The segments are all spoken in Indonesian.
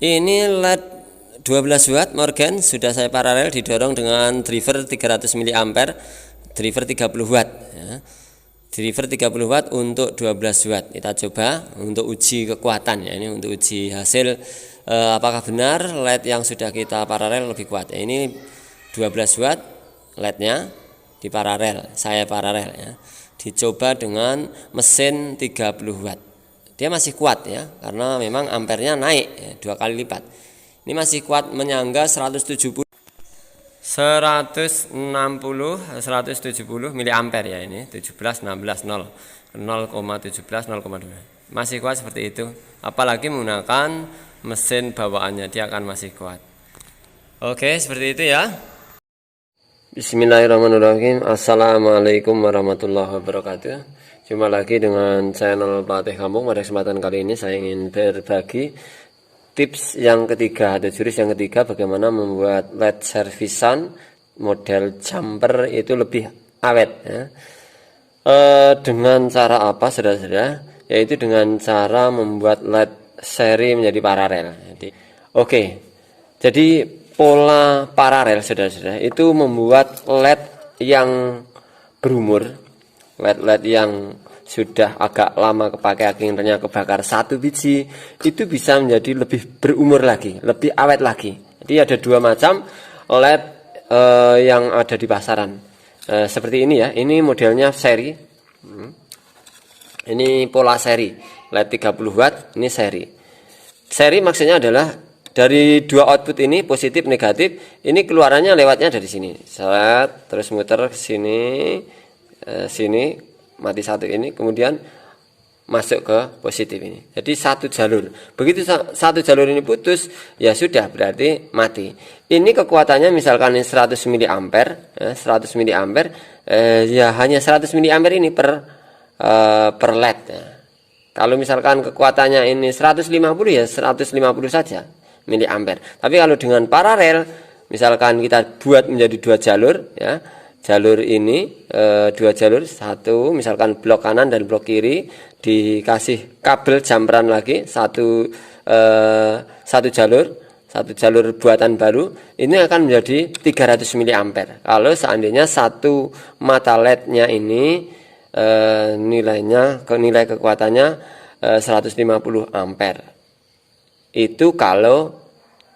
Ini LED 12 watt Morgan sudah saya paralel didorong dengan driver 300 mA, driver 30 watt ya. Driver 30 watt untuk 12 watt. Kita coba untuk uji kekuatan ya, ini untuk uji hasil apakah benar LED yang sudah kita paralel lebih kuat. Ya, ini 12 watt LED-nya di paralel, saya paralel ya. Dicoba dengan mesin 30 watt. Dia masih kuat ya, karena memang ampernya naik ya, 2 kali lipat. Ini masih kuat menyangga 170 160 170 mA ya, ini 17 16 0 0,17 0,2 masih kuat seperti itu, apalagi menggunakan mesin bawaannya dia akan masih kuat. Oke, seperti itu ya. Bismillahirrahmanirrahim. Assalamualaikum warahmatullahi wabarakatuh. Jumpa lagi dengan channel Pelatih Kampung. Pada kesempatan kali ini saya ingin berbagi tips yang ketiga atau jurus yang ketiga, bagaimana membuat LED servisan model jumper itu lebih awet ya. Dengan cara apa saudara-saudara? Yaitu dengan cara membuat LED seri menjadi paralel. Jadi pola paralel saudara-saudara itu membuat LED yang berumur, LED yang sudah agak lama kepakai, akhirnya kebakar satu biji, itu bisa menjadi lebih berumur lagi, lebih awet lagi. Jadi ada dua macam LED yang ada di pasaran. Seperti ini ya, ini modelnya seri. Ini pola seri, LED 30 watt, ini seri. Seri maksudnya adalah dari dua output ini, positif negatif, ini keluarannya lewatnya dari sini. Set, terus muter ke sini, sini mati satu ini, kemudian masuk ke positif ini. Jadi satu jalur. Begitu satu jalur ini putus, ya sudah berarti mati. Ini kekuatannya misalkan ini 100 mA, 100 mA, ya hanya 100 mA ini per LED ya. Kalau misalkan kekuatannya ini 150 ya 150 saja miliampere. Tapi kalau dengan paralel, misalkan kita buat menjadi dua jalur ya. Jalur ini dua jalur, satu misalkan blok kanan dan blok kiri, dikasih kabel jamperan lagi satu jalur buatan baru, ini akan menjadi 300 mA. Kalau seandainya satu mata LED-nya ini nilai kekuatannya 150 ampere. Itu kalau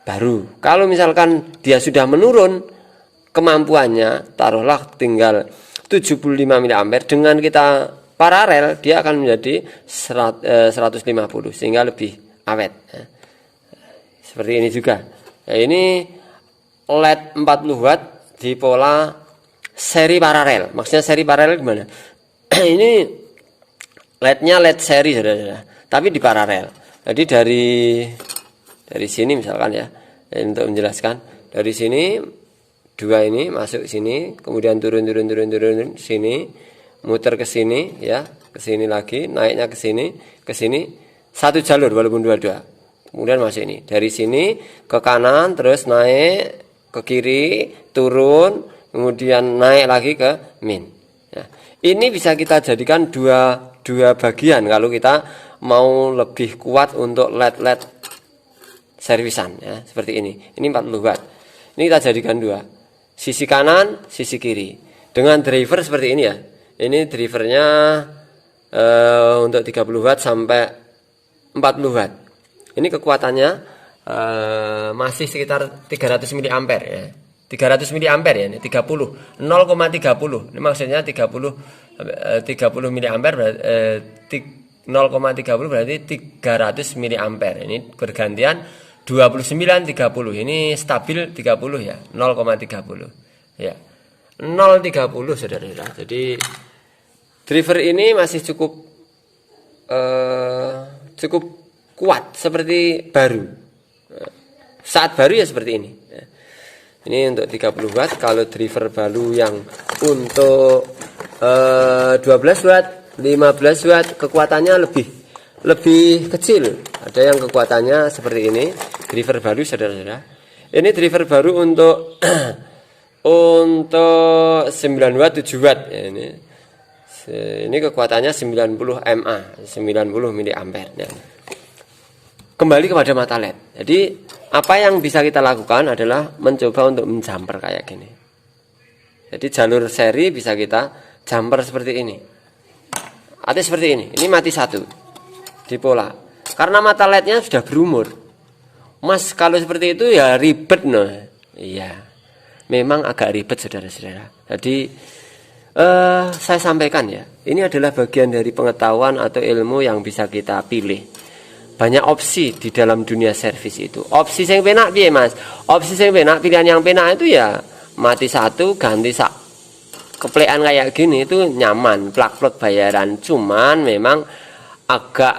baru. Kalau misalkan dia sudah menurun kemampuannya, taruhlah tinggal 75 mA, dengan kita paralel dia akan menjadi 150 sehingga lebih awet ya. Seperti ini juga ya, ini LED 40 watt di pola seri paralel. Maksudnya seri paralel gimana? Ini LED-nya LED seri saudara, tapi di paralel. Jadi dari sini misalkan ya, untuk menjelaskan, dari sini dua ini masuk sini, kemudian turun sini, muter ke sini ya, ke sini lagi, naiknya ke sini, satu jalur walaupun dua-dua. Kemudian masuk ini, dari sini ke kanan, terus naik ke kiri, turun, kemudian naik lagi ke min. Ya. Ini bisa kita jadikan dua bagian kalau kita mau lebih kuat untuk LED servisan ya, seperti ini. Ini 40 watt. Ini kita jadikan dua. Sisi kanan, sisi kiri. Dengan driver seperti ini ya. Ini drivernya untuk 30 watt sampai 40 watt. Ini kekuatannya masih sekitar 300 mA ya. 300 mA ya, ini 30. 0,30. Ini maksudnya 30 mA berarti 0,30 berarti 300 mA. Ini bergantian 29 30. Ini stabil 30 ya, 0,30 ya, 0,30 saudara. Jadi driver ini masih cukup kuat seperti baru. Saat baru ya seperti ini ya. Ini untuk 30 watt. Kalau driver baru yang untuk 12 watt, 15 watt, kekuatannya lebih kecil. Ada yang kekuatannya seperti ini, driver baru saudara-saudara. Ini driver baru untuk untuk 9 watt, 7 watt ya, ini kekuatannya 90 mA, 90 mA ya. kembali kepada mata LED. Jadi apa yang bisa kita lakukan adalah mencoba untuk menjumper kayak gini. Jadi jalur seri bisa kita jumper seperti ini. Atau seperti ini. Ini mati satu di pola. Karena mata LED-nya sudah berumur. Mas, kalau seperti itu ya ribet no. Iya. Memang agak ribet saudara-saudara. Jadi saya sampaikan ya. Ini adalah bagian dari pengetahuan atau ilmu yang bisa kita pilih. Banyak opsi di dalam dunia servis itu. Opsi yang penak piye Mas? Opsi yang penak, pilihan yang penak itu ya mati satu ganti sak keplekan kayak gini itu nyaman, plak-plak bayaran. Cuman memang agak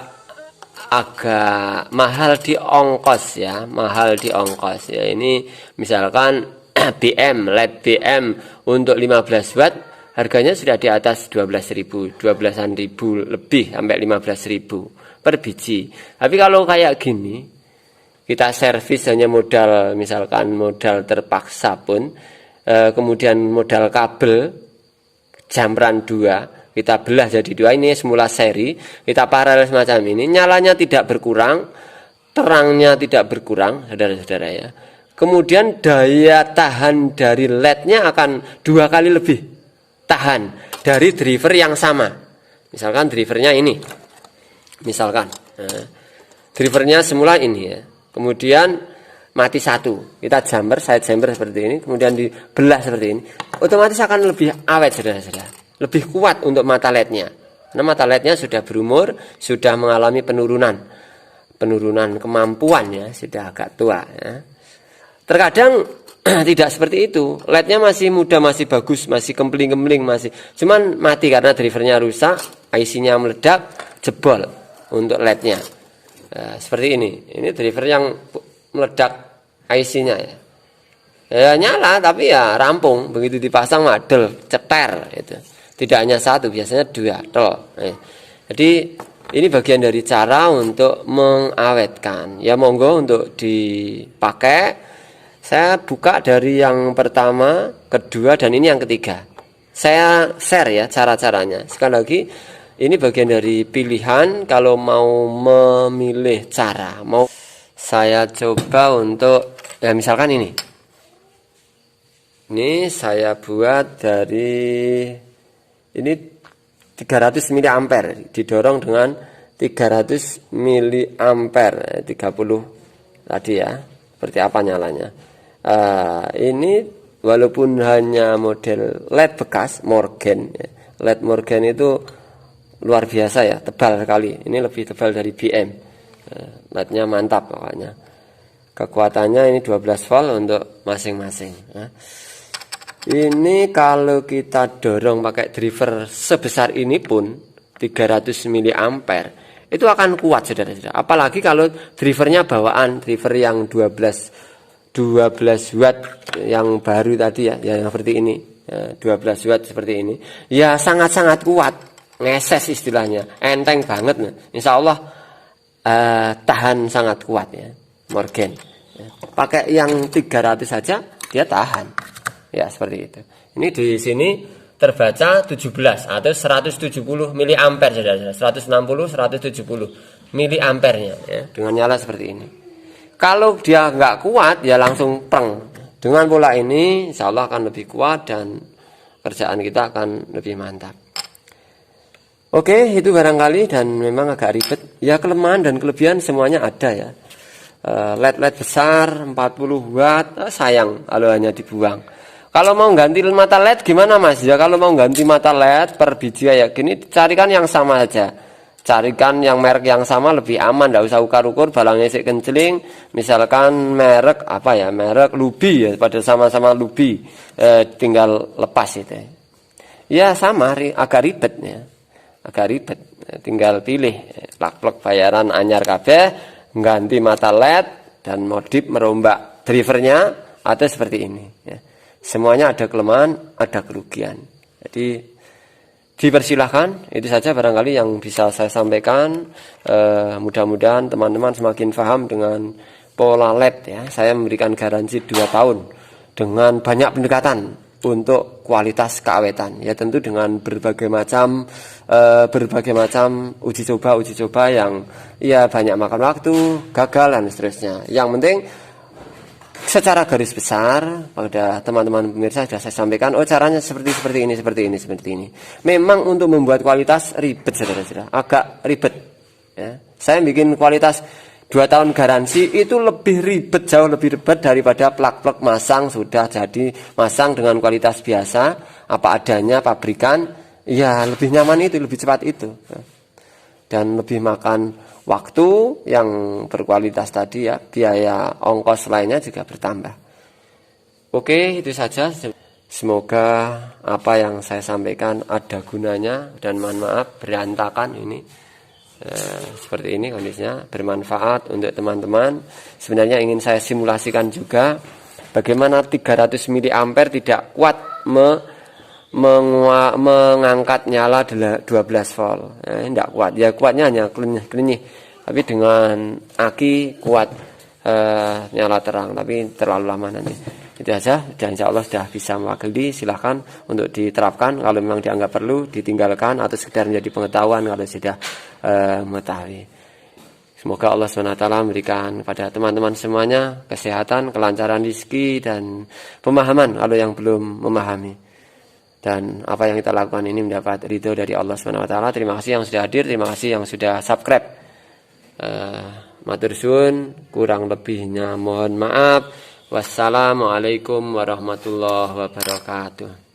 mahal di ongkos ya, mahal di ongkos ya. Ini misalkan BM, LED BM untuk 15 watt harganya sudah di atas 12.000, 12-an ribu lebih sampai 15.000 per biji. Tapi kalau kayak gini kita servis hanya modal, misalkan modal terpaksa pun kemudian modal kabel jamran 2 kita belah jadi 2, ini semula seri, kita paralel semacam ini, nyalanya tidak berkurang, terangnya tidak berkurang saudara-saudara ya. Kemudian daya tahan dari LED-nya akan 2 kali lebih tahan dari driver yang sama. Misalkan drivernya ini, misalkan drivernya semula ini ya, kemudian mati satu, kita jumper, side jumper seperti ini, kemudian dibelah seperti ini, otomatis akan lebih awet saudara-saudara, lebih kuat untuk mata LED-nya. Karena mata LED-nya sudah berumur, sudah mengalami penurunan kemampuan ya, sudah agak tua ya. Terkadang tidak seperti itu, LED-nya masih muda, masih bagus, masih kempling-kempling, masih cuman mati karena drivernya rusak, IC-nya meledak, jebol untuk LED-nya. Seperti ini driver yang meledak IC-nya ya. Ya nyala tapi ya rampung, begitu dipasang madel, ceter itu. Tidak hanya satu, biasanya 2 toh. Jadi ini bagian dari cara untuk mengawetkan. Ya monggo untuk dipakai. Saya buka dari yang pertama, kedua, dan ini yang ketiga. Saya share ya cara-caranya. Sekali lagi, ini bagian dari pilihan kalau mau memilih cara. Mau saya coba untuk, ya misalkan ini. Ini saya buat dari, ini 300 mA, didorong dengan 300 mA, 30 tadi ya. Seperti apa nyalanya. Ini walaupun hanya model LED bekas Morgan ya. LED Morgan itu luar biasa ya, tebal sekali. Ini lebih tebal dari BM. LED-nya mantap pokoknya. Kekuatannya ini 12 volt untuk masing-masing ya. Ini kalau kita dorong pakai driver sebesar ini pun 300 mA itu akan kuat saudara-saudara. Apalagi kalau drivernya bawaan, driver yang 12 watt yang baru tadi ya, yang seperti ini, 12 watt seperti ini, ya sangat-sangat kuat, ngeses istilahnya, enteng banget. Insya Allah tahan sangat kuat ya, Morgan. Pakai yang 300 saja dia tahan, ya seperti itu. Ini di sini terbaca 17 atau 170 mA saudara-saudara, 160 170 mA ya, dengan nyala seperti ini. Kalau dia nggak kuat ya langsung preng. Dengan pola ini insya Allah akan lebih kuat dan kerjaan kita akan lebih mantap. Oke, itu barangkali, dan memang agak ribet. Ya kelemahan dan kelebihan semuanya ada ya. LED besar 40 watt, sayang kalau hanya dibuang. Kalau mau ganti mata LED gimana Mas? Ya kalau mau ganti mata LED per biji kayak gini, carikan yang sama aja. Carikan yang merek yang sama, lebih aman, tidak usah ukar-ukur, balangnya sik kenceling. Misalkan merek apa ya, merek Lubi ya, pada sama-sama Lubi, tinggal lepas itu. Ya sama, agak ribet ya, agak ribet. Tinggal pilih, plak-plak bayaran anyar kabeh, ganti mata LED dan modif merombak drivernya, atau seperti ini. Ya. Semuanya ada kelemahan, ada kerugian. Jadi dipersilahkan, itu saja barangkali yang bisa saya sampaikan. Mudah-mudahan teman-teman semakin paham dengan pola LED ya. Saya memberikan garansi 2 tahun dengan banyak pendekatan untuk kualitas keawetan ya, tentu dengan berbagai macam uji coba yang ya banyak makan waktu, gagal dan seterusnya. Yang penting secara garis besar pada teman-teman pemirsa sudah saya sampaikan, oh caranya seperti ini. Memang untuk membuat kualitas ribet, saudara-saudara, agak ribet. Ya. Saya bikin kualitas 2 tahun garansi itu lebih ribet, jauh lebih ribet daripada plak-plak masang sudah jadi masang dengan kualitas biasa, apa adanya pabrikan, ya lebih nyaman itu, lebih cepat itu. Dan lebih makan waktu yang berkualitas tadi ya, biaya ongkos lainnya juga bertambah. Oke, itu saja. Semoga apa yang saya sampaikan ada gunanya dan mohon maaf berantakan ini. Seperti ini kondisinya, bermanfaat untuk teman-teman. Sebenarnya ingin saya simulasikan juga bagaimana 300 mA tidak kuat mengangkat nyala 12 volt. Tidak kuat. Ya kuatnya hanya klenyih, tapi dengan aki kuat nyala terang, tapi terlalu lama nanti. Itu saja, dan insya Allah sudah bisa mewakili. Silahkan untuk diterapkan kalau memang dianggap perlu, ditinggalkan atau sekedar menjadi pengetahuan kalau sudah mengetahui. Semoga Allah SWT memberikan kepada teman-teman semuanya kesehatan, kelancaran rezeki dan pemahaman kalau yang belum memahami. Dan apa yang kita lakukan ini mendapat ridho dari Allah SWT. Terima kasih yang sudah hadir, terima kasih yang sudah subscribe. Matur suwun, kurang lebihnya mohon maaf. Wassalamualaikum warahmatullahi wabarakatuh.